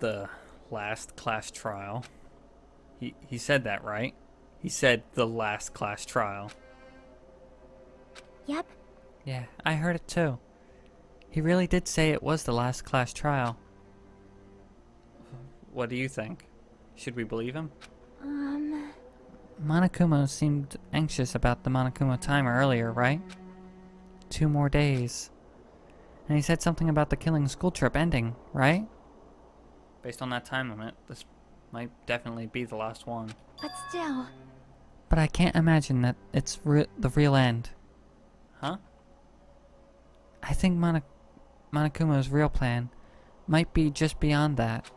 the last class trial. He said that, right? He said the last class trial. Yep. Yeah, I heard it too. He really did say it was the last class trial. What do you think? Should we believe him? Monokuma seemed anxious about the Monokuma timer earlier, right? 2 more days. And he said something about the killing school trip ending, right? Based on that time limit, this might definitely be the last one. But still. But I can't imagine that it's the real end. Huh? I think Monokuma's real plan might be just beyond that.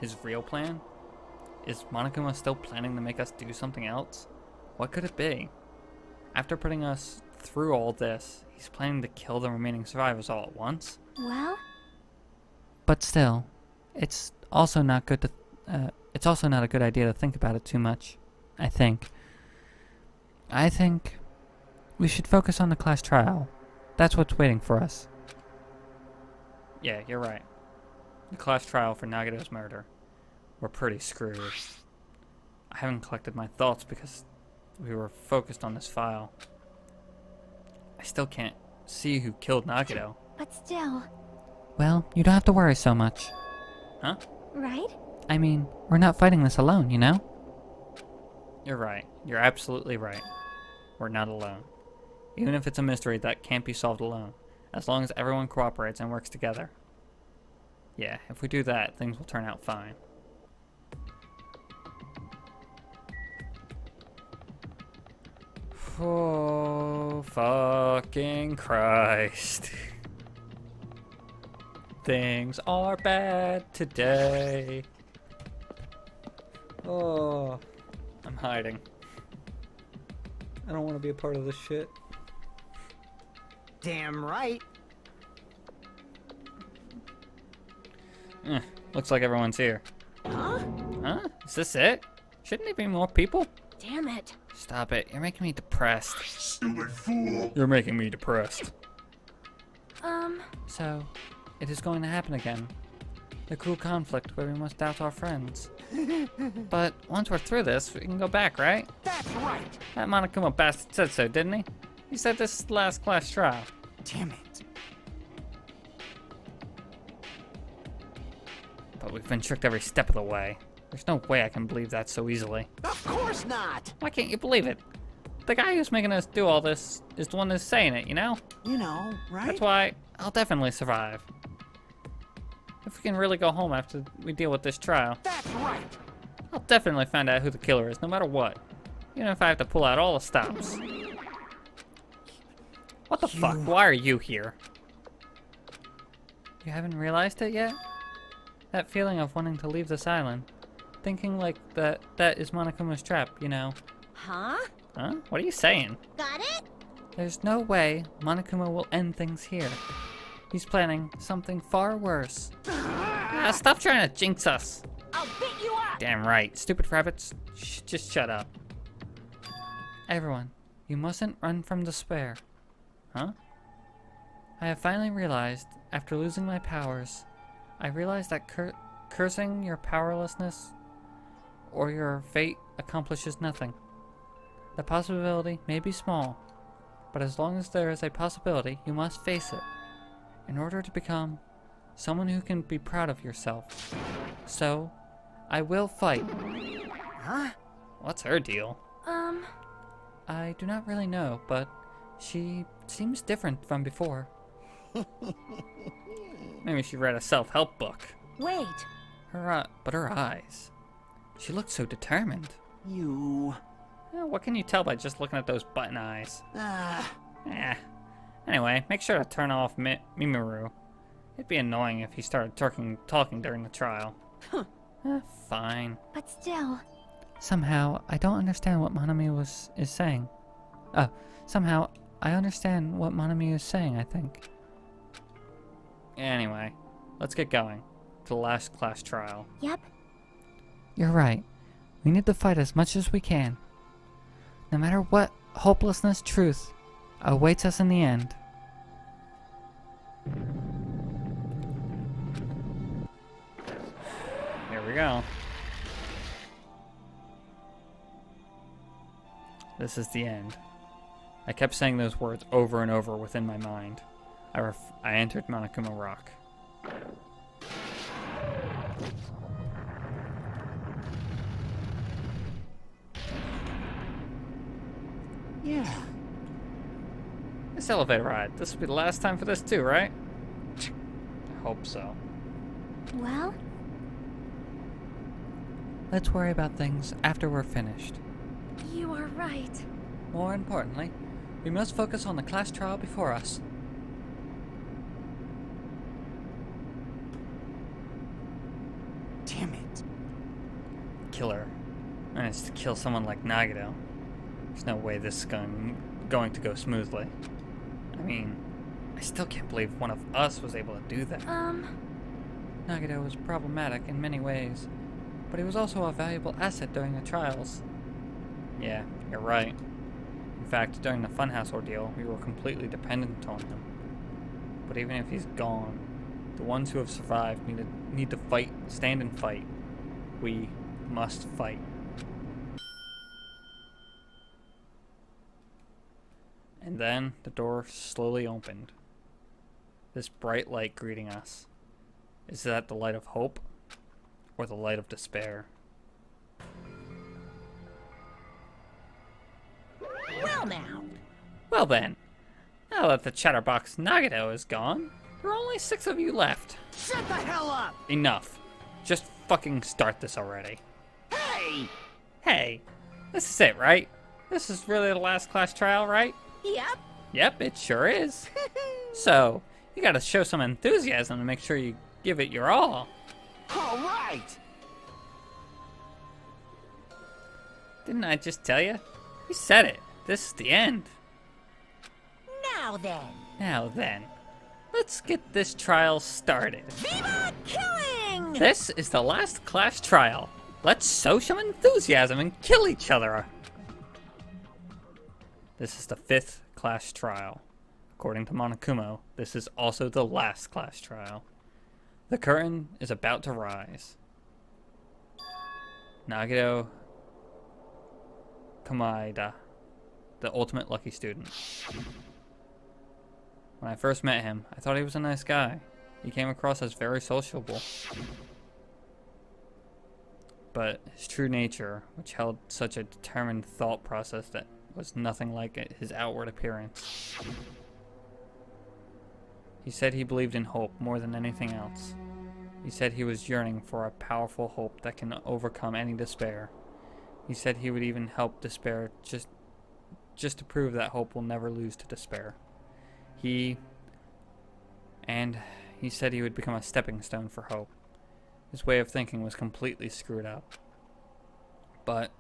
His real plan? Is Monokuma still planning to make us do something else? What could it be? After putting us through all this, he's planning to kill the remaining survivors all at once? Well? But still, it's also not good to. It's also not a good idea to think about it too much. I think we should focus on the class trial. That's what's waiting for us. Yeah, you're right. The class trial for Nagato's murder. We're pretty screwed. I haven't collected my thoughts because we were focused on this file. I still can't see who killed Nagato. But still. Well, you don't have to worry so much. Huh? Right? I mean, we're not fighting this alone, you know? You're right. You're absolutely right. We're not alone. Even if it's a mystery that can't be solved alone. As long as everyone cooperates and works together. Yeah, if we do that, things will turn out fine. Oh, fucking Christ. Things are bad today. Oh, I'm hiding. I don't want to be a part of this shit. Damn right. Looks like everyone's here. Huh? Huh? Is this it? Shouldn't there be more people? Damn it. Stop it. You're making me depressed. Silly fool. You're making me depressed. So, it is going to happen again. The cruel conflict where we must doubt our friends. But once we're through this, we can go back, right? That's right. That Monokuma bastard said so, didn't he? He said this is the last class trial. Damn it. But we've been tricked every step of the way. There's no way I can believe that so easily. Of course not. Why can't you believe it? The guy who's making us do all this is the one who's saying it, you know? You know, right? That's why I'll definitely survive. If we can really go home after we deal with this trial, That's right. I'll definitely find out who the killer is, no matter what. Even if I have to pull out all the stops. What the fuck? Why are you here? You haven't realized it yet? That feeling of wanting to leave this island. Thinking like that is Monokuma's trap, you know. Huh? Huh? What are you saying? Got it? There's no way Monokuma will end things here. He's planning something far worse. Ah, stop trying to jinx us. I'll beat you up! Damn right. Stupid rabbits. Just shut up. Everyone, you mustn't run from despair. Huh? I have finally realized, after losing my powers, I realized that cursing your powerlessness or your fate accomplishes nothing. The possibility may be small, but as long as there is a possibility, you must face it in order to become someone who can be proud of yourself. So, I will fight. Huh? What's her deal? I do not really know, but she seems different from before. Maybe she read a self-help book. Wait. But her eyes. She looked so determined. You. What can you tell by just looking at those button eyes? Ah. Anyway, make sure to turn off Mimuru. It'd be annoying if he started talking during the trial. Fine. But still. Somehow, I don't understand what Monami is saying. Somehow, I understand what Monami is saying, I think. Anyway, let's get going. To the last class trial. Yep. You're right. We need to fight as much as we can. No matter what hopelessness, truth awaits us in the end. go. This is the end. I kept saying those words over and over within my mind. I entered Monokuma Rock. Yeah. This elevator ride, this will be the last time for this too, right? I hope so. Well, Let's worry about things after we're finished. you are right. More importantly, we must focus on the class trial before us. Damn it. Killer managed to kill someone like Nagito. There's no way this is going to go smoothly. I mean, I still can't believe one of us was able to do that. Nagito was problematic in many ways, but he was also a valuable asset during the trials. Yeah, you're right. In fact, during the Funhouse ordeal, we were completely dependent on him. But even if he's gone, the ones who have survived need to fight, stand and fight. We must fight. And then the door slowly opened. This bright light greeting us. Is that the light of hope or the light of despair? Well now. Well then, now that the chatterbox Nagito is gone, there are only 6 of you left. Shut the hell up! Enough. Just fucking start this already. Hey! Hey, this is it, right? This is really the last class trial, right? Yep. Yep, it sure is. So, you gotta show some enthusiasm to make sure you give it your all. All right! Didn't I just tell you? You said it. This is the end. Now then. Now then, let's get this trial started. Viva killing! This is the last class trial. Let's show some enthusiasm and kill each other. This is the 5th class trial. According to Monokuma, this is also the last class trial. The curtain is about to rise. Nagito Kamaida, the ultimate lucky student. When I first met him, I thought he was a nice guy. He came across as very sociable. But his true nature, which held such a determined thought process that was nothing like his outward appearance. He said he believed in hope more than anything else. He said he was yearning for a powerful hope that can overcome any despair. He said he would even help despair just to prove that hope will never lose to despair. He said he would become a stepping stone for hope. His way of thinking was completely screwed up. But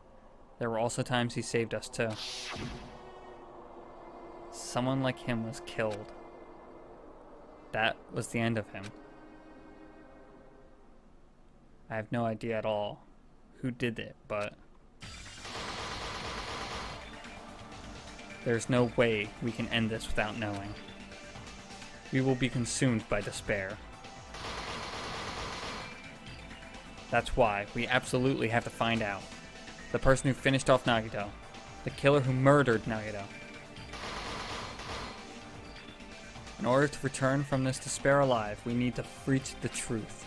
there were also times he saved us too. Someone like him was killed. That was the end of him. I have no idea at all who did it, but there's no way we can end this without knowing. We will be consumed by despair. That's why we absolutely have to find out. The person who finished off Nagito. The killer who murdered Nagito. In order to return from this despair alive, we need to reach the truth.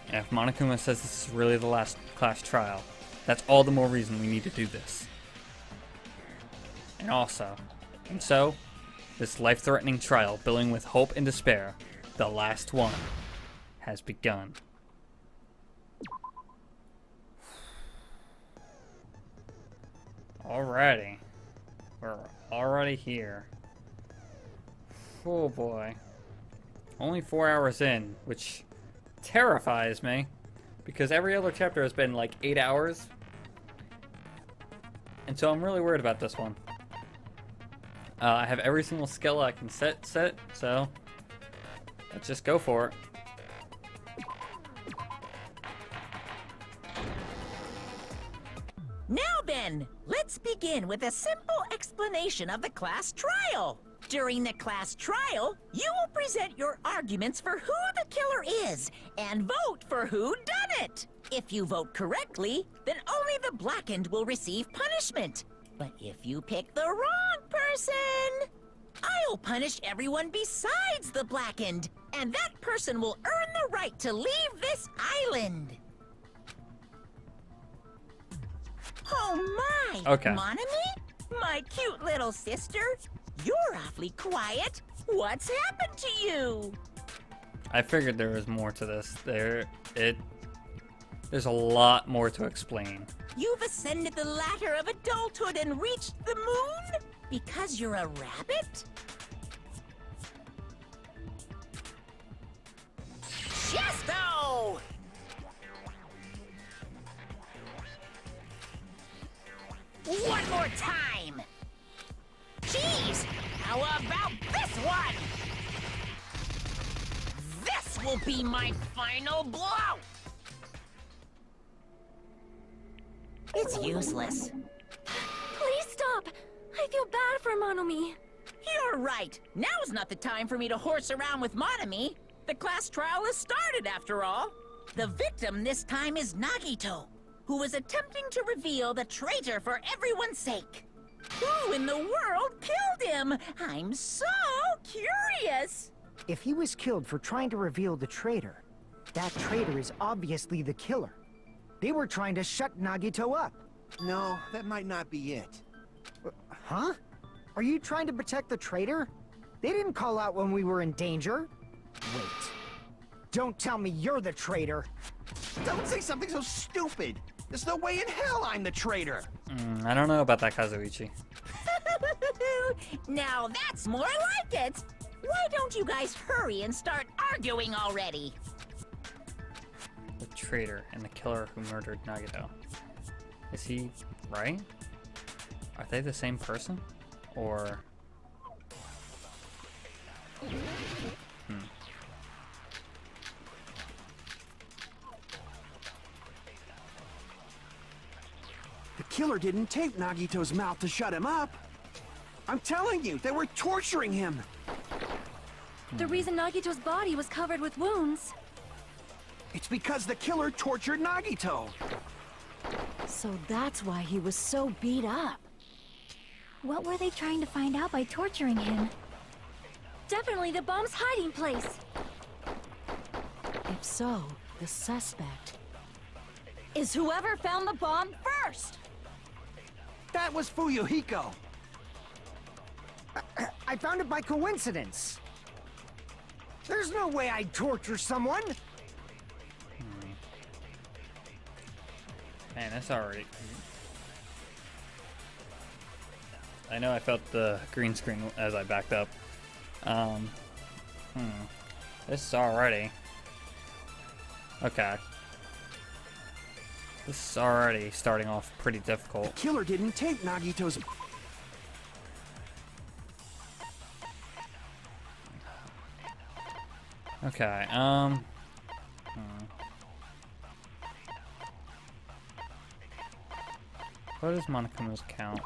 And if Monokuma says this is really the last class trial, that's all the more reason we need to do this. And so, this life-threatening trial, billing with hope and despair, the last one, has begun. Alrighty. We're already here. Oh boy. Only 4 hours in, which terrifies me, because every other chapter has been like 8 hours. And so I'm really worried about this one. I have every single skill I can set, so let's just go for it. Now then, let's begin with a simple explanation of the class trial. During the class trial, you will present your arguments for who the killer is and vote for who done it. If you vote correctly, then only the blackened will receive punishment. But if you pick the wrong person, I'll punish everyone besides the blackened, and that person will earn the right to leave this island. Oh my! Okay. Monami? My cute little sister? You're awfully quiet. What's happened to you? I figured there was more to this. There's a lot more to explain. You've ascended the ladder of adulthood and reached the moon? Because you're a rabbit? Chesto! One more time! Jeez! How about this one? This will be my final blow! It's useless. Please stop! I feel bad for Monomi. You're right. Now's not the time for me to horse around with Monami. The class trial has started, after all. The victim this time is Nagito, who was attempting to reveal the traitor for everyone's sake. Who in the world killed him? I'm so curious. If he was killed for trying to reveal the traitor, that traitor is obviously the killer. They were trying to shut Nagito up. No, that might not be it. Huh? Are you trying to protect the traitor? They didn't call out when we were in danger. Wait. Don't tell me you're the traitor. Don't say something so stupid. There's no way in hell I'm the traitor. I don't know about that, Kazuichi. Now that's more like it. Why don't you guys hurry and start arguing already? The traitor and the killer who murdered Nagito. Is he right? Are they the same person? Or... The killer didn't tape Nagito's mouth to shut him up. I'm telling you, they were torturing him. The reason Nagito's body was covered with wounds. It's because the killer tortured Nagito. So that's why he was so beat up. What were they trying to find out by torturing him? Definitely the bomb's hiding place. If so, the suspect is whoever found the bomb first. That was Fuyuhiko. I found it by coincidence. There's no way I'd torture someone. Man, that's already... I know I felt the green screen as I backed up. This is already... Okay. This is already starting off pretty difficult. The killer didn't tape Nagito's... Okay, What is Monokuma's count?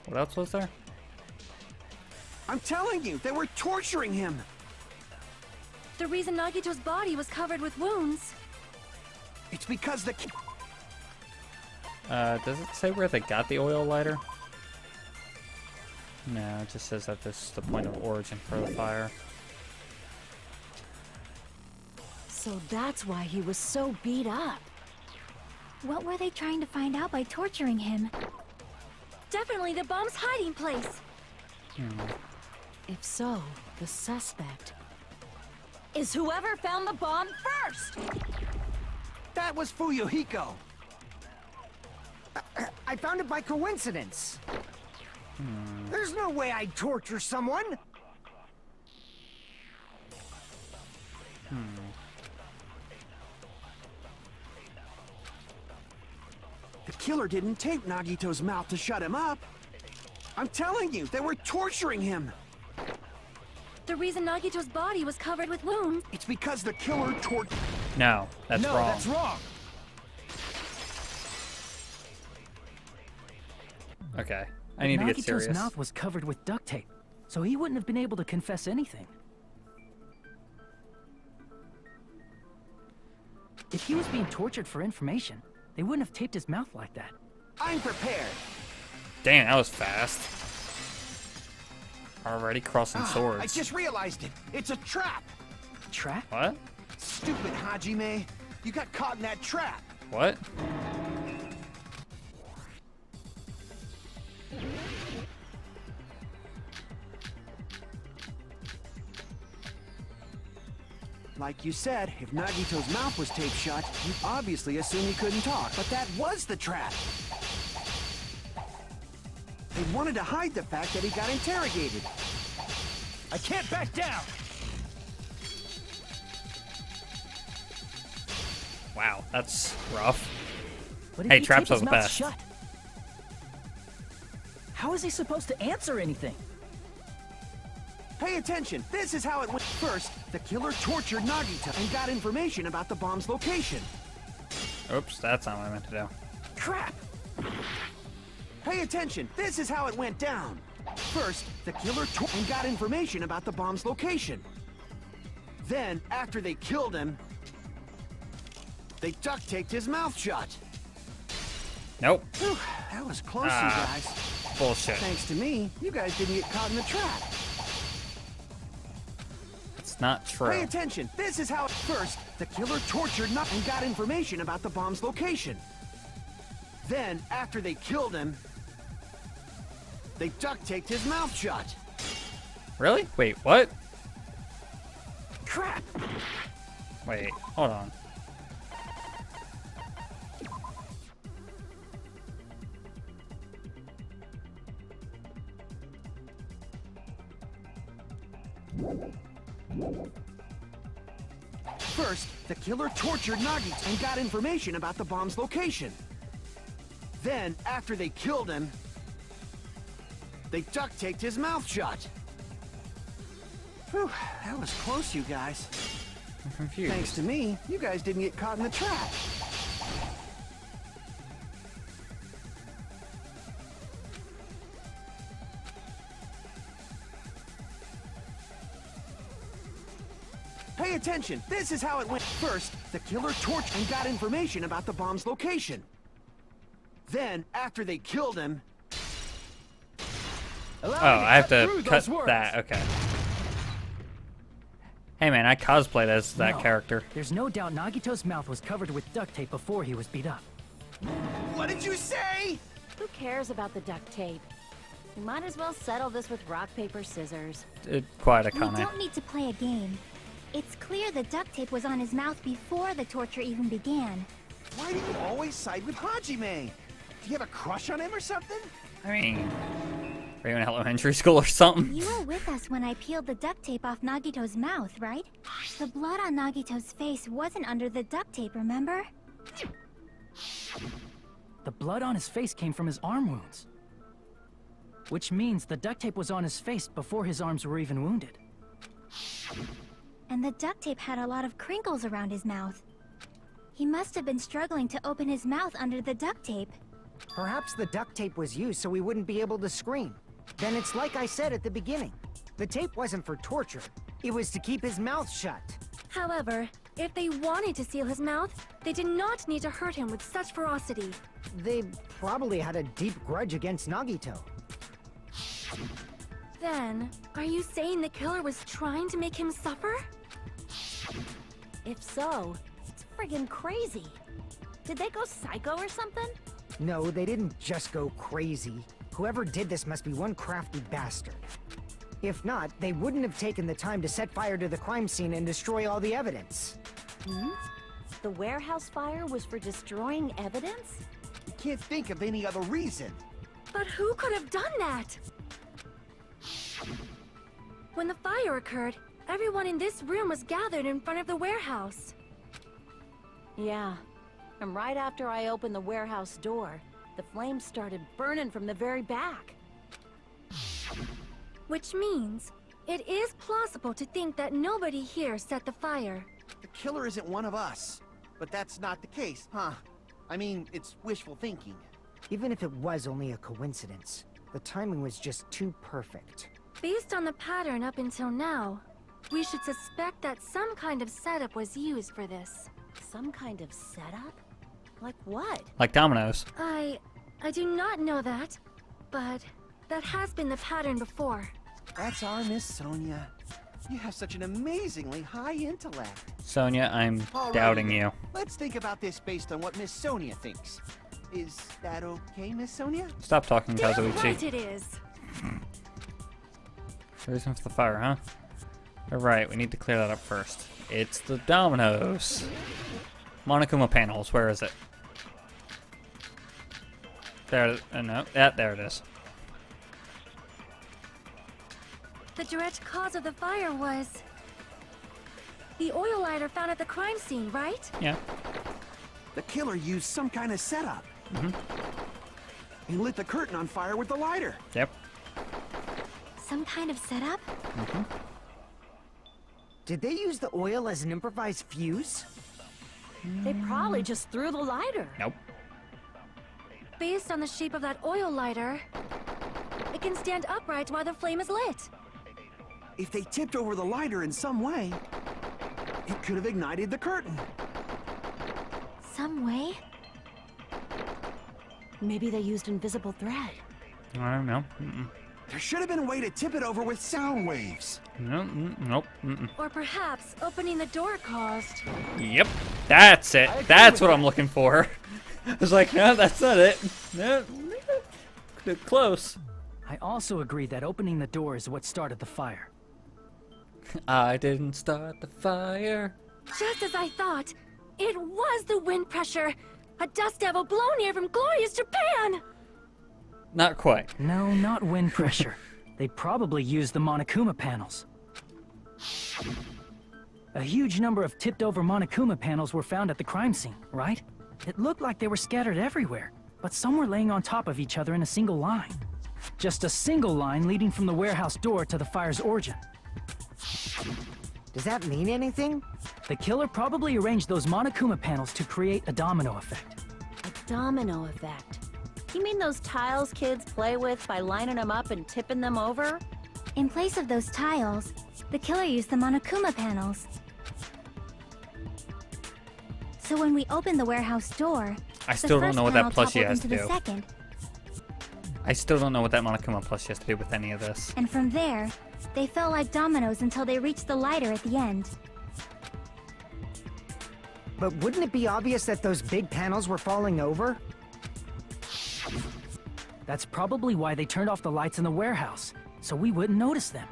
What else was there? I'm telling you, they were torturing him. The reason Nagito's body was covered with wounds. It's because the... Does it say where they got the oil lighter? No, it just says that this is the point of origin for the fire. So that's why he was so beat up. What were they trying to find out by torturing him? Definitely the bomb's hiding place. If so, the suspect is whoever found the bomb first. That was Fuyuhiko. I found it by coincidence. There's no way I'd torture someone. The killer didn't tape Nagito's mouth to shut him up. I'm telling you, they were torturing him. The reason Nagito's body was covered with wounds. It's because the killer tortured... No, that's No, wrong. that's wrong. Okay, I need to get Nagito's serious. mouth was covered with duct tape, so he wouldn't have been able to confess anything. If he was being tortured for information, they wouldn't have taped his mouth like that. I'm prepared. Dang, that was fast. Already crossing swords. I just realized it. It's a trap. Trap? What? Stupid Hajime. You got caught in that trap. What? Like you said, if Nagito's mouth was taped shut, you'd obviously assume he couldn't talk. But that was the trap. They wanted to hide the fact that he got interrogated. I can't back down! Wow, that's rough. But if Hey, he traps taped are his the mouth best. shut, how is he supposed to answer anything? Pay attention. This is how it went. First, the killer tortured Nagito and got information about the bomb's location. Oops, that's not what I meant to do. Crap! Pay attention. This is how it went down. First, the killer and got information about the bomb's location. Then, after they killed him, they duct taped his mouth shut. Nope. Whew, that was close, you guys. Bullshit. Thanks to me, you guys didn't get caught in the trap. It's not true. Pay attention. This is how. First, the killer tortured and got information about the bomb's location. Then, after they killed him, they duct taped his mouth shut. Really? Wait, what? Crap! Wait, hold on. First, the killer tortured Nagito and got information about the bomb's location. Then, after they killed him, they duct taped his mouth shut. Whew, that was close, you guys. I'm confused. Thanks to me, you guys didn't get caught in the trap. Pay attention. This is how it went. First, the killer tortured and got information about the bomb's location. Then, after they killed him... Oh, I have to cut that. Okay. Hey man, I cosplayed as that No. character. There's no doubt Nagito's mouth was covered with duct tape before he was beat up. What did you say? Who cares about the duct tape? We might as well settle this with rock, paper, scissors. Quite a We comment. don't need to play a game. It's clear the duct tape was on his mouth before the torture even began. Why do you always side with Hajime? Do you have a crush on him or something? I mean, are you in elementary school or something? You were with us when I peeled the duct tape off Nagito's mouth, right? The blood on Nagito's face wasn't under the duct tape, remember? The blood on his face came from his arm wounds. Which means the duct tape was on his face before his arms were even wounded. And the duct tape had a lot of crinkles around his mouth. He must have been struggling to open his mouth under the duct tape. Perhaps the duct tape was used so he wouldn't be able to scream. Then it's like I said at the beginning. The tape wasn't for torture. It was to keep his mouth shut. However, if they wanted to seal his mouth, they did not need to hurt him with such ferocity. They probably had a deep grudge against Nagito. Then, are you saying the killer was trying to make him suffer? If so, it's friggin' crazy. Did they go psycho or something? No, they didn't just go crazy. Whoever did this must be one crafty bastard. If not, they wouldn't have taken the time to set fire to the crime scene and destroy all the evidence. The warehouse fire was for destroying evidence? You can't think of any other reason. But who could have done that? When the fire occurred, everyone in this room was gathered in front of the warehouse. Yeah. And right after I opened the warehouse door, the flames started burning from the very back. Which means, it is plausible to think that nobody here set the fire. The killer isn't one of us. But that's not the case, huh? I mean, it's wishful thinking. Even if it was only a coincidence, the timing was just too perfect. Based on the pattern up until now, we should suspect that some kind of setup was used for this. Some kind of setup? Like what? Like dominoes. I do not know that, but that has been the pattern before. That's our Miss Sonia. You have such an amazingly high intellect. Sonia, I'm Alrighty doubting then. you. Let's think about this based on what Miss Sonia thinks. Is that okay, Miss Sonia? Stop talking, Damn Kazuichi. right it is. Reason for the fire, huh? Alright, we need to clear that up first. It's the dominoes. Monokuma panels, where is it? There, no, there it is. The direct cause of the fire was the oil lighter found at the crime scene, right? Yeah. The killer used some kind of setup. He lit the curtain on fire with the lighter. Yep. Some kind of setup? Did they use the oil as an improvised fuse? They probably just threw the lighter. Nope. Based on the shape of that oil lighter, it can stand upright while the flame is lit. If they tipped over the lighter in some way, it could have ignited the curtain. Some way? Maybe they used invisible thread. I don't know. There should have been a way to tip it over with sound waves. Nope. Or perhaps opening the door caused. Yep. That's it. agree That's with what I'm looking for. I was like, no, that's not it. No. Close. I also agree that opening the door is what started the fire. I didn't start the fire. Just as I thought, it was the wind pressure. A dust devil blown here from glorious Japan! Not quite. No, not wind pressure. They probably used the Monokuma panels. A huge number of tipped-over Monokuma panels were found at the crime scene, right? It looked like they were scattered everywhere, but some were laying on top of each other in a single line. Just a single line leading from the warehouse door to the fire's origin. Does that mean anything? The killer probably arranged those Monokuma panels to create a domino effect. A domino effect. You mean those tiles kids play with by lining them up and tipping them over? In place of those tiles, the killer used the Monokuma panels. So when we opened the warehouse door, I still don't know what that plushie has to the do. second, I still don't know what that Monokuma plushie has to do with any of this. and from there, they fell like dominoes until they reached the lighter at the end. But wouldn't it be obvious that those big panels were falling over? That's probably why they turned off the lights in the warehouse, so we wouldn't notice them.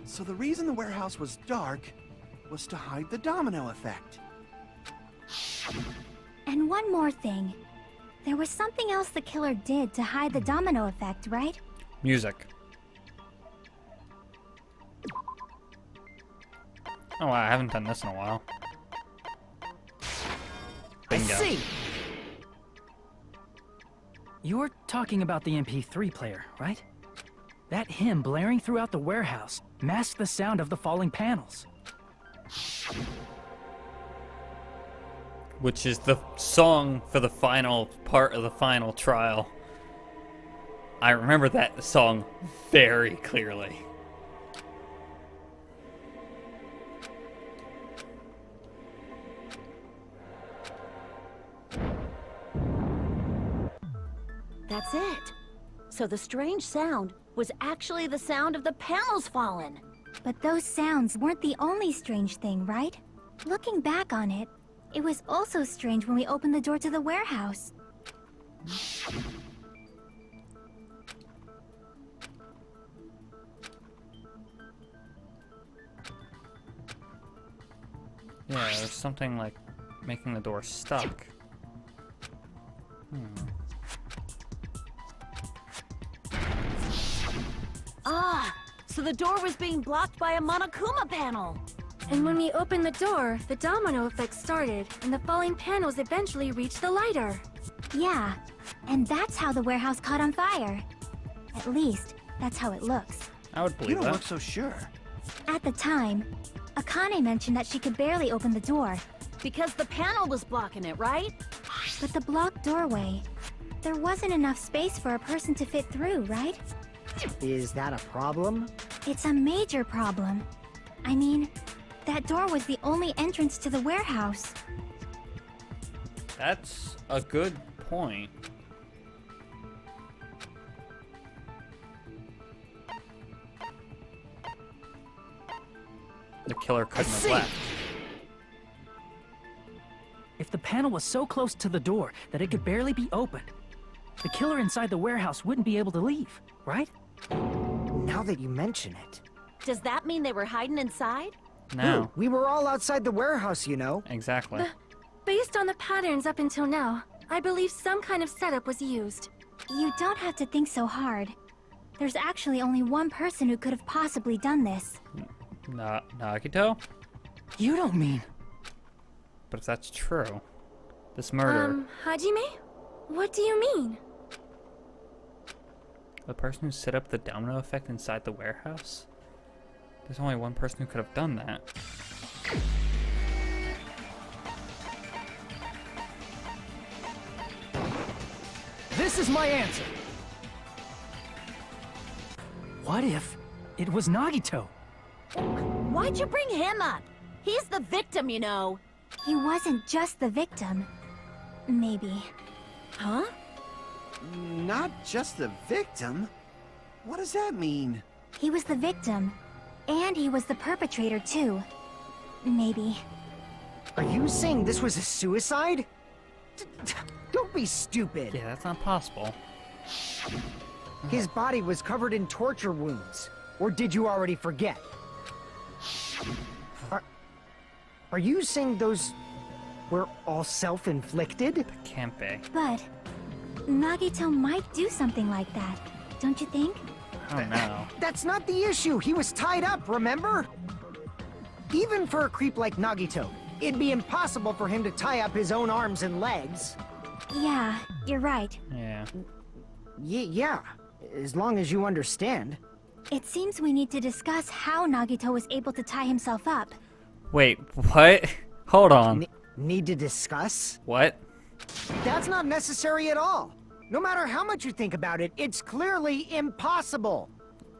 So the reason the warehouse was dark was to hide the domino effect. And one more thing. There was something else the killer did to hide the domino effect, right? Music. Oh wow, I haven't done this in a while. Bingo. I see. You're talking about the MP3 player, right? That hymn blaring throughout the warehouse masked the sound of the falling panels. Which is the song for the final part of the final trial. I remember that song very clearly. That's it. So the strange sound was actually the sound of the panels falling. But those sounds weren't the only strange thing, right? Looking back on it, it was also strange when we opened the door to the warehouse. Yeah, there's something like making the door stuck. Ah, so the door was being blocked by a Monokuma panel. And when we opened the door, the domino effect started, and the falling panels eventually reached the lighter. Yeah, and that's how the warehouse caught on fire. At least, that's how it looks. I would You believe don't that. look so sure. At the time, Akane mentioned that she could barely open the door, Because the panel was blocking it, right? but the blocked doorway, There wasn't enough space for a person to fit through, right? Is that a problem? It's a major problem. I mean, that door was the only entrance to the warehouse. That's a good point. The killer couldn't have see. left. If the panel was so close to the door that it could barely be opened, the killer inside the warehouse wouldn't be able to leave, right? Now that you mention it. Does that mean they were hiding inside? No, Ooh, we were all outside the warehouse, you know. exactly. Based on the patterns up until now, I believe some kind of setup was used. You don't have to think so hard. There's actually only one person who could have possibly done this. Nagito? You don't mean... But if that's true, this murder, Hajime? What do you mean? the person who set up the domino effect inside the warehouse? There's only one person who could have done that. This is my answer! What if it was Nagito? Why'd you bring him up? He's the victim, you know. He wasn't just the victim. Maybe. Huh? Not just the victim? What does that mean? He was the victim. And he was the perpetrator, too. Maybe. Are you saying this was a suicide? Don't be stupid. Yeah, that's not possible. His body was covered in torture wounds. Or did you already forget? Are you saying those were all self-inflicted? It can't be. But Nagito might do something like that, don't you think? I don't know. That's not the issue. He was tied up, remember? Even for a creep like Nagito, it'd be impossible for him to tie up his own arms and legs. Yeah, you're right. Yeah. Yeah, as long as you understand. It seems we need to discuss how Nagito was able to tie himself up. Wait, what? Hold on. Need to discuss? What? That's not necessary at all. No matter how much you think about it, it's clearly impossible.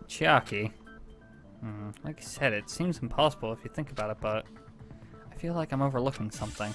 Chiaki. Like I said, it seems impossible if you think about it, but I feel like I'm overlooking something.